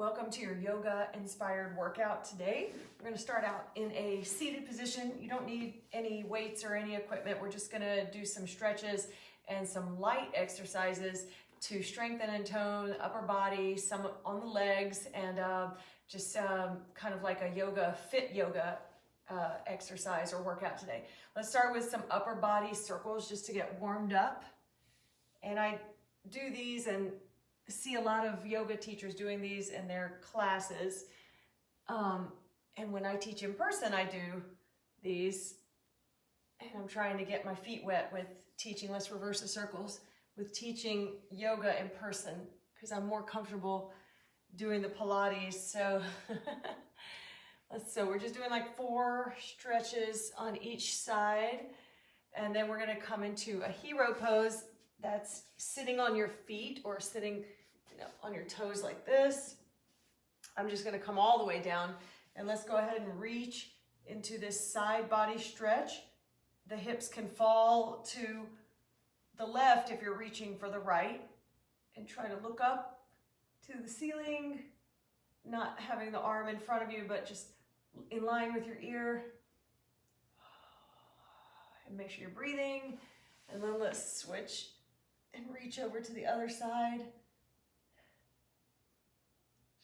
welcome to your yoga inspired workout today. We're going to start out in a seated position. You don't need any weights or any equipment. We're just going to do some stretches and some light exercises to strengthen and tone the upper body, some on the legs, and kind of like a fit yoga exercise or workout today. Let's start with some upper body circles just to get warmed up. And I do these and see a lot of yoga teachers doing these in their classes. And when I teach in person, I do these. And I'm trying to get my feet wet with teaching, let's reverse the circles, with teaching yoga in person because I'm more comfortable doing the Pilates. So we're just doing like 4 stretches on each side. And then we're going to come into a hero pose. That's sitting on your feet or sitting on your toes like this. I'm just going to come all the way down, and let's go ahead and reach into this side body stretch. The hips can fall to the left if you're reaching for the right, and try to look up to the ceiling, not having the arm in front of you, but just in line with your ear. And make sure you're breathing. And then let's switch and reach over to the other side.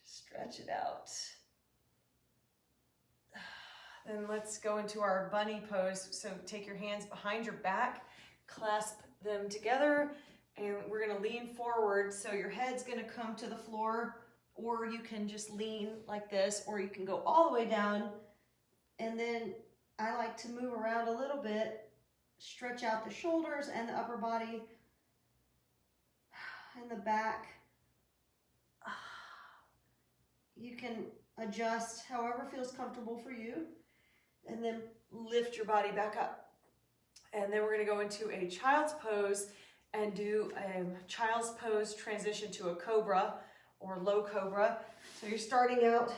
Just stretch it out. Then let's go into our bunny pose. So take your hands behind your back, clasp them together, and we're gonna lean forward. So your head's gonna come to the floor, or you can just lean like this, or you can go all the way down. And then I like to move around a little bit, stretch out the shoulders and the upper body, in the back. You can adjust however feels comfortable for you, and then lift your body back up. And then we're going to go into a child's pose and do a child's pose transition to a cobra or low cobra. So you're starting out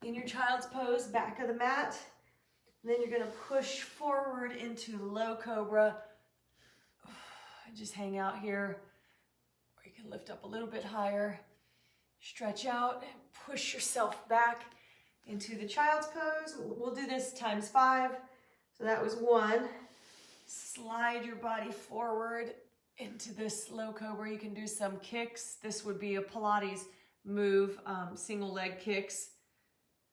in your child's pose, back of the mat, and then you're going to push forward into low cobra and just hang out here. You can lift up a little bit higher, stretch out, and push yourself back into the child's pose. We'll do this times 5. So that was 1. Slide your body forward into this low cobra. You can do some kicks. This would be a Pilates move, single leg kicks.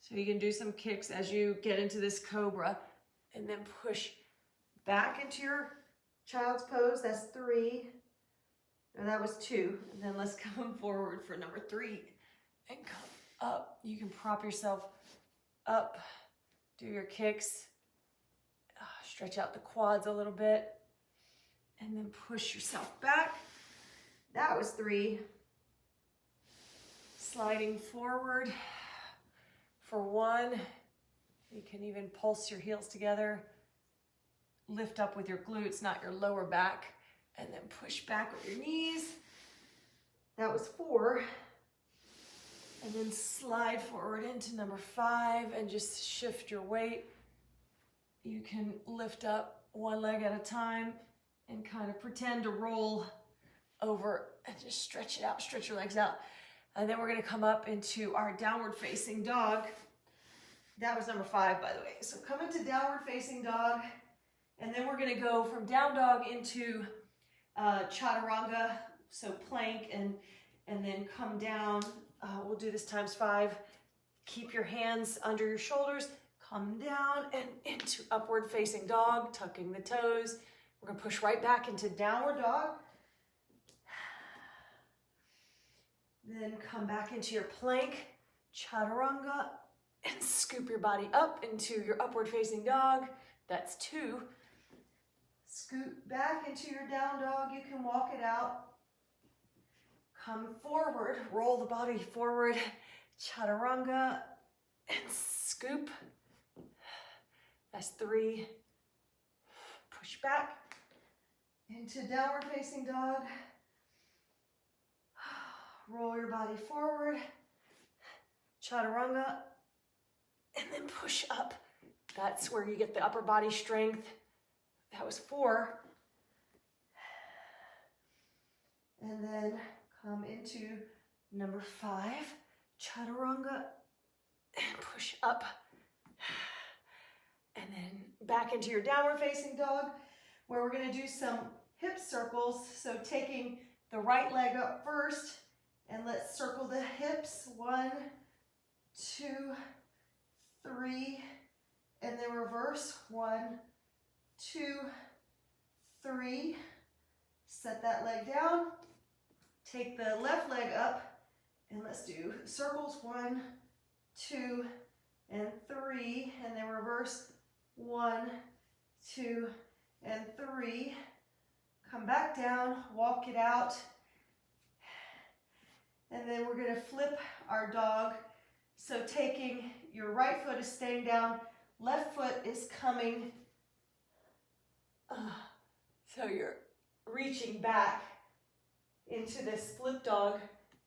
So you can do some kicks as you get into this cobra, and then push back into your child's pose. That's 3. And that was 2. And then let's come forward for number 3 and come up. You can prop yourself up, do your kicks, stretch out the quads a little bit, and then push yourself back. That was 3. Sliding forward for 1. You can even pulse your heels together, lift up with your glutes, not your lower back, and then push back with your knees. That was 4. And then slide forward into number 5 and just shift your weight. You can lift up 1 leg at a time and kind of pretend to roll over and just stretch it out, stretch your legs out. And then we're gonna come up into our downward facing dog. That was number 5, by the way. So come into downward facing dog, and then we're gonna go from down dog into chaturanga, so plank, and then come down. We'll do this times 5. Keep your hands under your shoulders, come down and into upward facing dog, tucking the toes. We're gonna push right back into downward dog. Then come back into your plank, chaturanga, and scoop your body up into your upward facing dog. That's 2. Scoot back into your down dog. You can walk it out. Come forward, roll the body forward, chaturanga, and scoop. That's 3. Push back into downward facing dog. Roll your body forward, chaturanga, and then push up. That's where you get the upper body strength. That was 4. And then come into number 5, chaturanga, and push up. And then back into your downward facing dog, where we're gonna do some hip circles. So taking the right leg up first, and let's circle the hips. 1, 2, 3, and then reverse. 1, 2, 3. Set that leg down. Take the left leg up, and let's do circles. 1, 2, and 3, and then reverse. 1, 2, and 3. Come back down, walk it out. And then we're gonna flip our dog. So taking your right foot is staying down, left foot is coming. So you're reaching back into this flip dog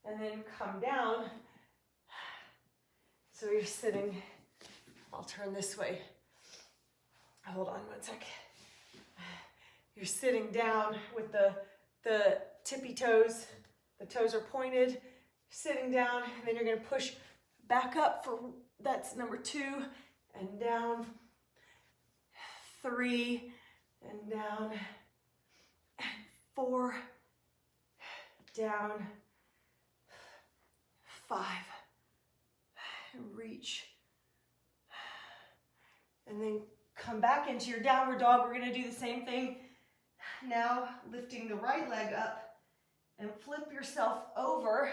and then come down. So you're sitting, I'll turn this way. Hold on 1 sec. You're sitting down with the tippy toes. The toes are pointed, sitting down, and then you're gonna push back up for, that's number 2, and down, 3, and down, and 4, down, 5, and reach, and then come back into your downward dog. We're gonna do the same thing. Now lifting the right leg up and flip yourself over.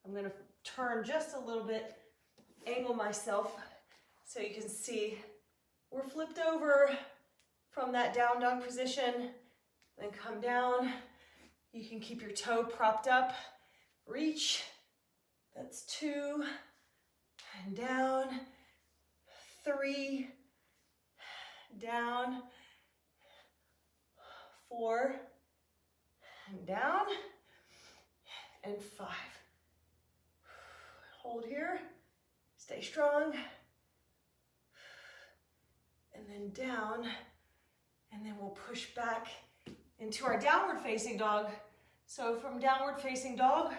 I'm gonna turn just a little bit, angle myself so you can see we're flipped over from that down dog position. Then come down. You can keep your toe propped up. Reach. That's 2. And down. 3. Down. 4. And down. And 5. Hold here. Stay strong. And then down. And then we'll push back into our downward facing dog. So from downward facing dog,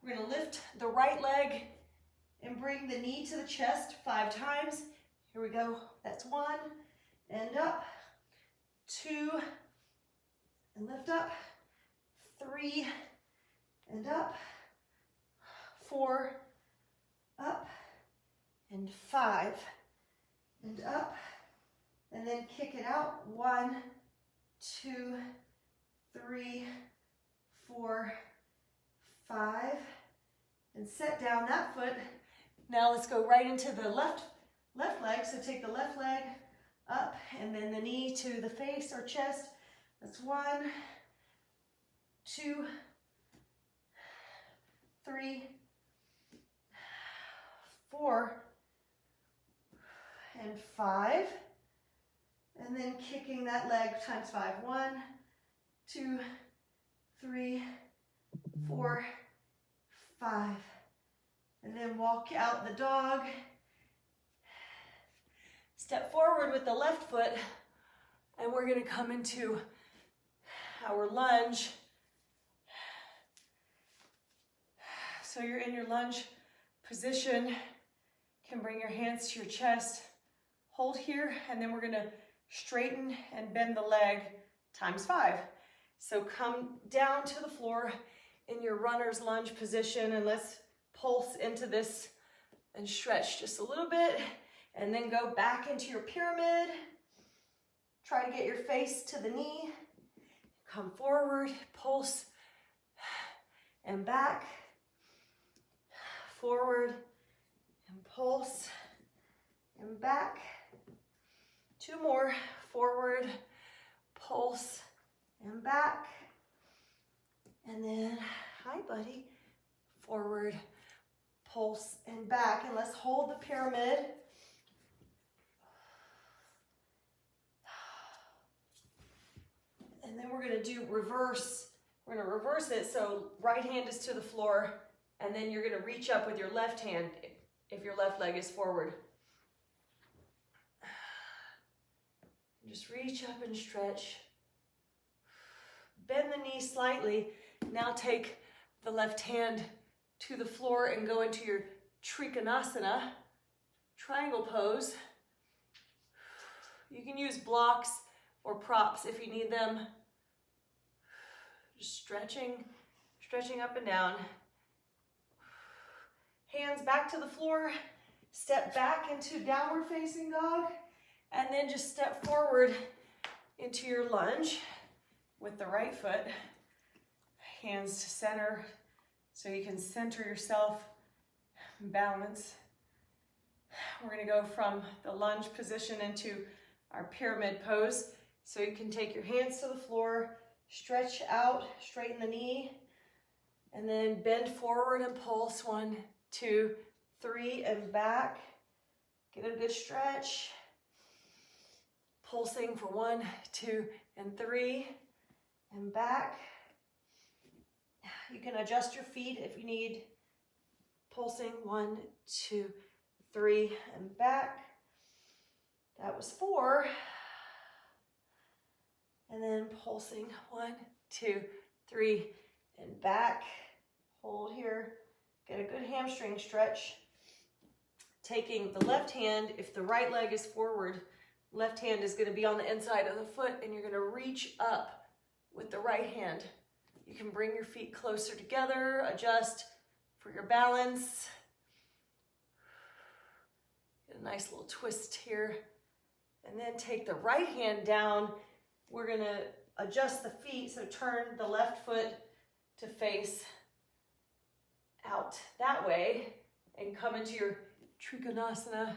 we're gonna lift the right leg and bring the knee to the chest 5 times. Here we go. That's 1, and up, 2, and lift up, 3, and up, 4, up, and 5, and up, and then kick it out. 1, 2, 3, 4, 5, and set down that foot. Now let's go right into the left leg. So take the left leg up and then the knee to the face or chest. That's 1, 2, 3, 4, and 5. And then kicking that leg times 5. 1, 2, 3, 4, 5. And then walk out the dog. Step forward with the left foot, and we're going to come into our lunge. So you're in your lunge position. You can bring your hands to your chest. Hold here, and then we're going to straighten and bend the leg times 5. So come down to the floor in your runner's lunge position, and let's pulse into this and stretch just a little bit, and then go back into your pyramid. Try to get your face to the knee. Come forward, pulse, and back. Forward, and pulse, and back. 2 more. Forward, pulse, and back. And then, hi buddy. Forward, pulse, and back. And let's hold the pyramid. And then we're going to do reverse. We're going to reverse it. So right hand is to the floor, and then you're going to reach up with your left hand if your left leg is forward. Just reach up and stretch. Bend the knee slightly. Now take the left hand to the floor and go into your Trikonasana, triangle pose. You can use blocks or props if you need them. Just stretching up and down. Hands back to the floor, step back into downward facing dog, and then just step forward into your lunge with the right foot. Hands to center so you can center yourself and balance. We're going to go from the lunge position into our pyramid pose. So you can take your hands to the floor, stretch out, straighten the knee, and then bend forward and pulse. 1, 2, 3, and back. Get a good stretch. Pulsing for 1, 2, and 3, and back. You can adjust your feet if you need. Pulsing 1, 2, 3, and back. That was 4. And then pulsing 1, 2, 3, and back. Hold here. Get a good hamstring stretch. Taking the left hand, if the right leg is forward, left hand is going to be on the inside of the foot, and you're going to reach up with the right hand. You can bring your feet closer together, adjust for your balance. Get a nice little twist here. And then take the right hand down. We're going to adjust the feet, so turn the left foot to face out that way and come into your Trikonasana.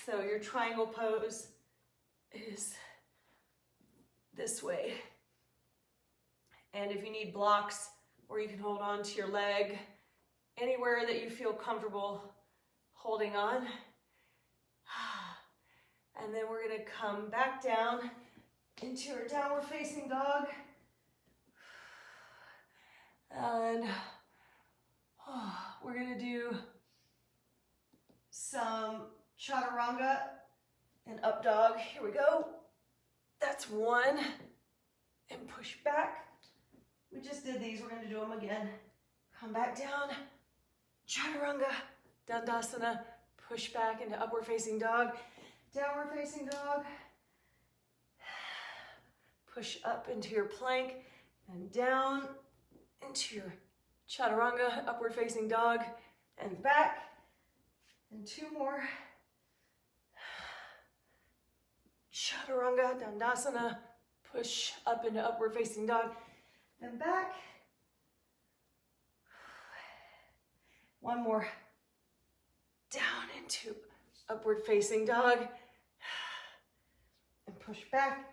So your triangle pose is this way. And if you need blocks, or you can hold on to your leg, anywhere that you feel comfortable holding on. And then we're going to come back down into our downward facing dog. And we're going to do some chaturanga and up dog. Here we go. That's 1. And push back. We just did these. We're going to do them again. Come back down. Chaturanga, Dandasana. Push back into upward facing dog. Downward facing dog. Push up into your plank and down into your chaturanga, upward facing dog, and back. And 2 more. Chaturanga, Dandasana. Push up into upward facing dog and back. 1 more. Down into upward facing dog. And push back.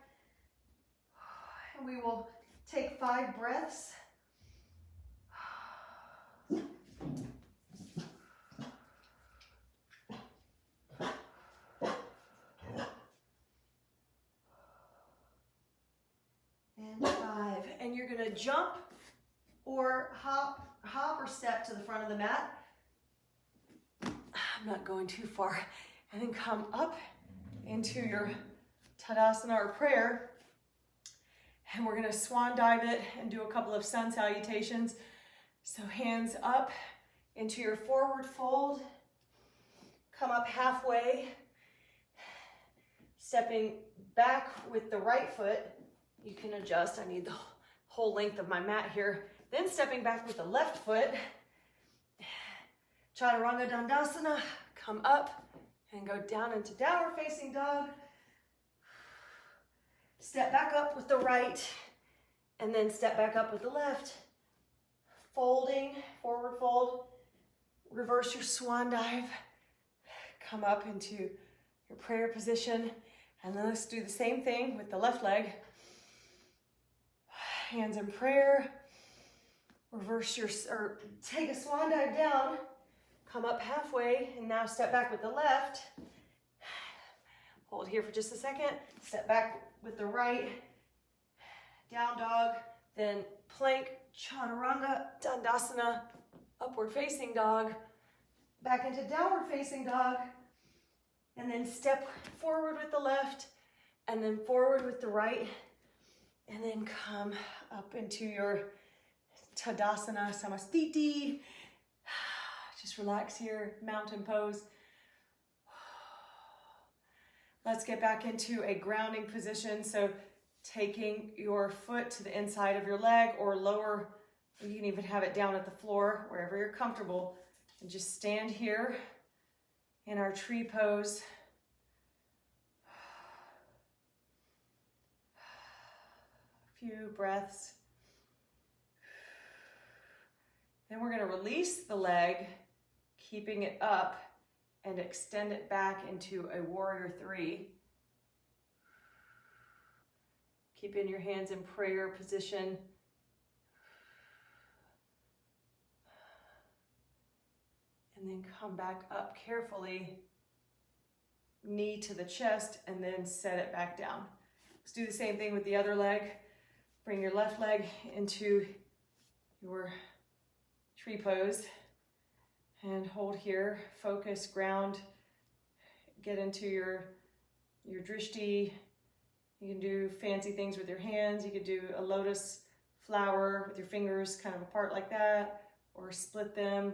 And we will take 5 breaths. And 5. And you're going to jump or hop or step to the front of the mat. I'm not going too far. And then come up into your Tadasana or prayer. And we're going to swan dive it and do a couple of sun salutations. So hands up into your forward fold. Come up halfway. Stepping back with the right foot. You can adjust. I need the whole length of my mat here. Then stepping back with the left foot. Chaturanga Dandasana. Come up and go down into downward facing dog. Step back up with the right. And then step back up with the left. Folding, forward fold. Reverse your swan dive. Come up into your prayer position. And then let's do the same thing with the left leg. Hands in prayer. Reverse your, or take a swan dive down. Come up halfway and now step back with the left. Hold here for just a second. Step back with the right. Down dog. Then plank, chaturanga, dandasana, upward facing dog. Back into downward facing dog. And then step forward with the left. And then forward with the right. And then come up into your Tadasana Samastiti. Just relax here, mountain pose. Let's get back into a grounding position. So taking your foot to the inside of your leg or lower, you can even have it down at the floor, wherever you're comfortable. And just stand here in our tree pose. A few breaths. Then we're going to release the leg, keeping it up, and extend it back into a warrior three. Keeping your hands in prayer position. And then come back up carefully, knee to the chest, and then set it back down. Let's do the same thing with the other leg. Bring your left leg into your tree pose and hold here. Focus, ground, get into your drishti. You can do fancy things with your hands. You could do a lotus flower with your fingers kind of apart like that, or split them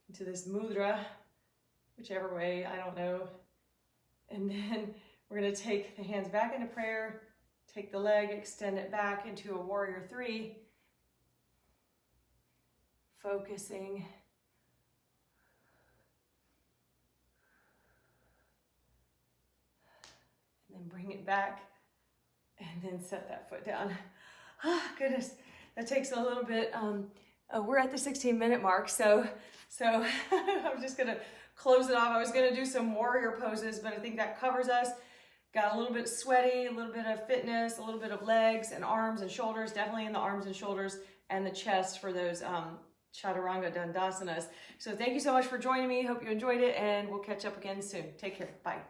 into this mudra, whichever way, I don't know. And then we're going to take the hands back into prayer, take the leg, extend it back into a warrior three, focusing. And then bring it back and then set that foot down. Ah, goodness, that takes a little bit. We're at the 16-minute mark, so I'm just gonna close it off. I was gonna do some warrior poses, but I think that covers us. Got a little bit sweaty, a little bit of fitness, a little bit of legs and arms and shoulders, definitely in the arms and shoulders and the chest for those chaturanga dandasanas. So thank you so much for joining me. Hope you enjoyed it, and we'll catch up again soon. Take care. Bye.